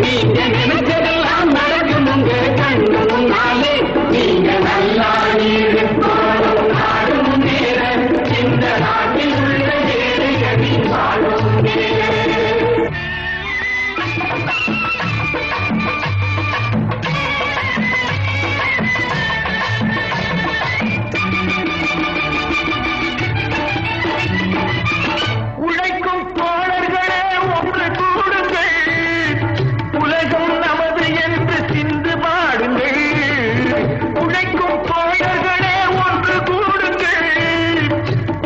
நீங்க நினைச்சதெல்லாம் நடக்கும் உங்க கண்ணு முன்னாலே. நீங்க நல்லா இருக்கணும், நாடு முன்னேற, இந்த நாட்டில் உள்ள ஏழைகளின் வாழும் முன்னேற. உழைக்கும் தோழர்களே ஒன்று கூடுங்கள், உலகம் நமது என்று சிந்து பாடுங்கள். உழைக்கும் தோழர்களே ஒன்று கூடுங்கள்,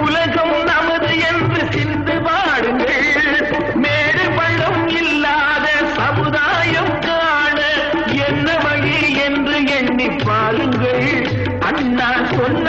உலகம் நமது என்று சிந்து பாடுங்கள். மேடு பள்ளம் இல்லாத சமுதாயம் காண என்ன வழி என்று எண்ணி பாருங்கள். அண்ணா சொன்ன